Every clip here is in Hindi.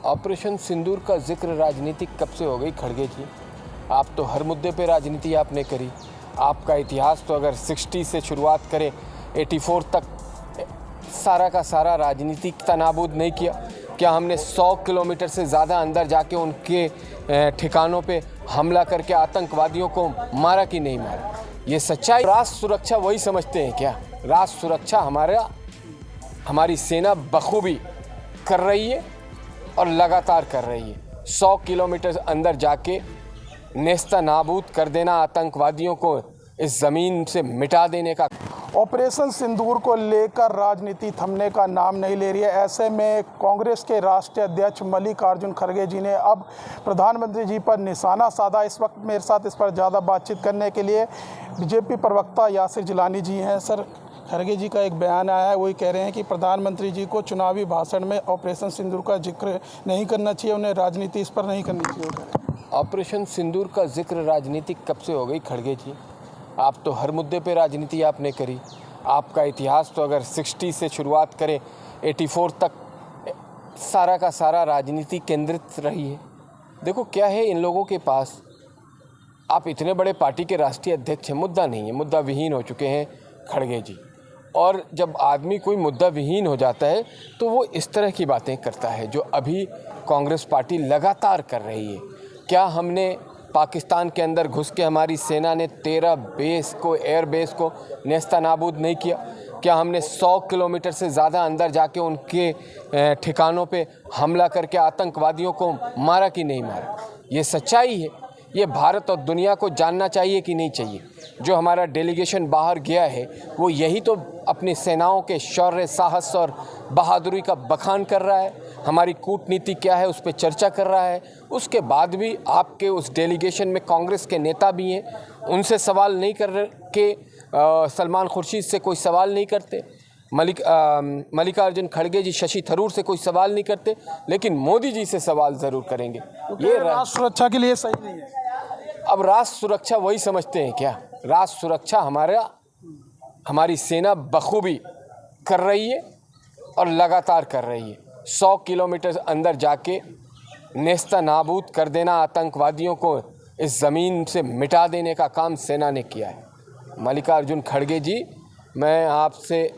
ऑपरेशन सिंदूर का जिक्र राजनीति कब से हो गई खड़गे जी? आप तो हर मुद्दे पे राजनीति आपने करी। आपका इतिहास तो अगर 60 से शुरुआत करें 84 तक सारा का सारा राजनीतिक तनाबूद नहीं किया। क्या हमने 100 किलोमीटर से ज़्यादा अंदर जाके उनके ठिकानों पे हमला करके आतंकवादियों को मारा कि नहीं मारा? ये सच्चाई। राष्ट्र सुरक्षा वही समझते हैं क्या? राष्ट्र सुरक्षा हमारी सेना बखूबी कर रही है और लगातार कर रही है। 100 किलोमीटर अंदर जाके नेस्ता नाबूद कर देना, आतंकवादियों को इस ज़मीन से मिटा देने का। ऑपरेशन सिंदूर को लेकर राजनीति थमने का नाम नहीं ले रही है। ऐसे में कांग्रेस के राष्ट्रीय अध्यक्ष मल्लिकार्जुन खड़गे जी ने अब प्रधानमंत्री जी पर निशाना साधा। इस वक्त मेरे साथ इस पर ज़्यादा बातचीत करने के लिए बीजेपी प्रवक्ता यासिर जिलानी जी हैं। सर, खड़गे जी का एक बयान आया है, वही कह रहे हैं कि प्रधानमंत्री जी को चुनावी भाषण में ऑपरेशन सिंदूर का जिक्र नहीं करना चाहिए, उन्हें राजनीति इस पर नहीं करनी चाहिए। ऑपरेशन सिंदूर का जिक्र राजनीति कब से हो गई खड़गे जी? आप तो हर मुद्दे पे राजनीति आपने करी। आपका इतिहास तो अगर 60 से शुरुआत करें 84 तक सारा का सारा राजनीति केंद्रित रही है। देखो क्या है इन लोगों के पास, आप इतने बड़े पार्टी के राष्ट्रीय अध्यक्ष हैं, मुद्दा नहीं है, मुद्दा विहीन हो चुके हैं खड़गे जी। और जब आदमी कोई मुद्दा विहीन हो जाता है तो वो इस तरह की बातें करता है जो अभी कांग्रेस पार्टी लगातार कर रही है। क्या हमने पाकिस्तान के अंदर घुस के हमारी सेना ने 13 बेस को, एयर बेस को नेस्ता नाबूद नहीं किया? क्या हमने 100 किलोमीटर से ज़्यादा अंदर जाके उनके ठिकानों पे हमला करके आतंकवादियों को मारा कि नहीं मारा? ये सच्चाई है। ये भारत और दुनिया को जानना चाहिए कि नहीं चाहिए? जो हमारा डेलीगेशन बाहर गया है वो यही तो अपनी सेनाओं के शौर्य, साहस और बहादुरी का बखान कर रहा है। हमारी कूटनीति क्या है उस पर चर्चा कर रहा है। उसके बाद भी आपके उस डेलीगेशन में कांग्रेस के नेता भी हैं, उनसे सवाल नहीं कर के सलमान खुर्शीद से कोई सवाल नहीं करते, मल्लिकार्जुन खड़गे जी शशि थरूर से कोई सवाल नहीं करते, लेकिन मोदी जी से सवाल ज़रूर करेंगे। ये राष्ट्र सुरक्षा के लिए सही नहीं है। अब राष्ट्र सुरक्षा वही समझते हैं क्या? राष्ट्र सुरक्षा हमारी सेना बखूबी कर रही है और लगातार कर रही है। 100 किलोमीटर अंदर जाके नेस्ता नाबूद कर देना, आतंकवादियों को इस ज़मीन से मिटा देने का काम सेना ने किया है। मल्लिकार्जुन खड़गे जी, मैं आपसे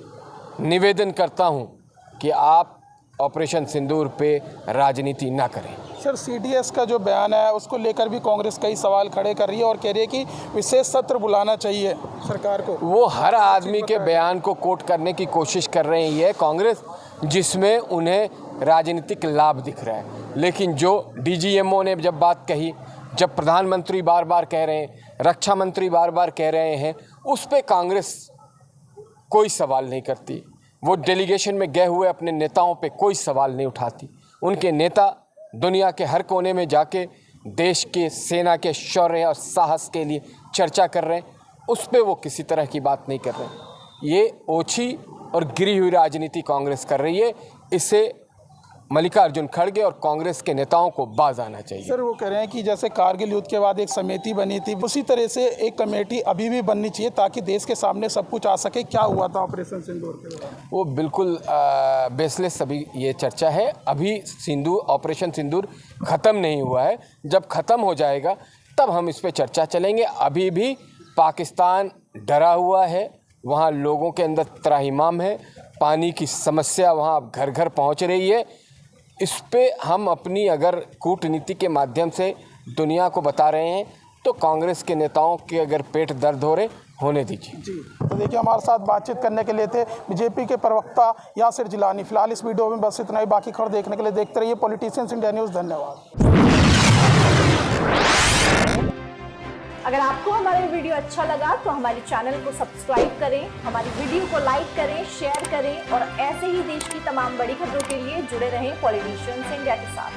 निवेदन करता हूं कि आप ऑपरेशन सिंदूर पे राजनीति ना करें। सर, सीडीएस का जो बयान है उसको लेकर भी कांग्रेस कई सवाल खड़े कर रही है और कह रही है कि विशेष सत्र बुलाना चाहिए सरकार को। वो हर आदमी के बयान को कोट करने की कोशिश कर रही है कांग्रेस, जिसमें उन्हें राजनीतिक लाभ दिख रहा है। लेकिन जो डीजीएमओ ने जब बात कही, जब प्रधानमंत्री बार बार कह रहे हैं, रक्षा मंत्री बार बार कह रहे हैं, उस पर कांग्रेस कोई सवाल नहीं करती। वो डेलीगेशन में गए हुए अपने नेताओं पे कोई सवाल नहीं उठाती। उनके नेता दुनिया के हर कोने में जाके देश के सेना के शौर्य और साहस के लिए चर्चा कर रहे हैं, उस पर वो किसी तरह की बात नहीं कर रहे हैं। ये ओछी और गिरी हुई राजनीति कांग्रेस कर रही है। इसे मल्लिकार्जुन खड़गे और कांग्रेस के नेताओं को बाज आना चाहिए। सर, वो कह रहे हैं कि जैसे कारगिल युद्ध के बाद एक समिति बनी थी, उसी तरह से एक कमेटी अभी भी बननी चाहिए ताकि देश के सामने सब कुछ आ सके। क्या हुआ था ऑपरेशन सिंदूर के दौरान? वो बिल्कुल बेसलेस अभी ये चर्चा है। अभी ऑपरेशन सिंदूर ख़त्म नहीं हुआ है। जब ख़त्म हो जाएगा तब हम इस पर चर्चा चलेंगे। अभी भी पाकिस्तान डरा हुआ है, वहाँ लोगों के अंदर त्राहिमाम है, पानी की समस्या वहाँ घर घर पहुँच रही है। इस पे हम अपनी अगर कूटनीति के माध्यम से दुनिया को बता रहे हैं तो कांग्रेस के नेताओं के अगर पेट दर्द हो रहे होने दीजिए। जी, तो देखिए, हमारे साथ बातचीत करने के लिए थे बीजेपी के प्रवक्ता यासिर जिलानी। फिलहाल इस वीडियो में बस इतना ही। बाकी खबर देखने के लिए देखते रहिए पॉलिटिशियंस इंडिया न्यूज़। धन्यवाद। अगर आपको हमारा वीडियो अच्छा लगा तो हमारे चैनल को सब्सक्राइब करें, हमारी वीडियो को लाइक करें, शेयर करें और ऐसे ही देश की तमाम बड़ी खबरों के लिए जुड़े रहें पॉलिटिशियंस इंडिया के साथ।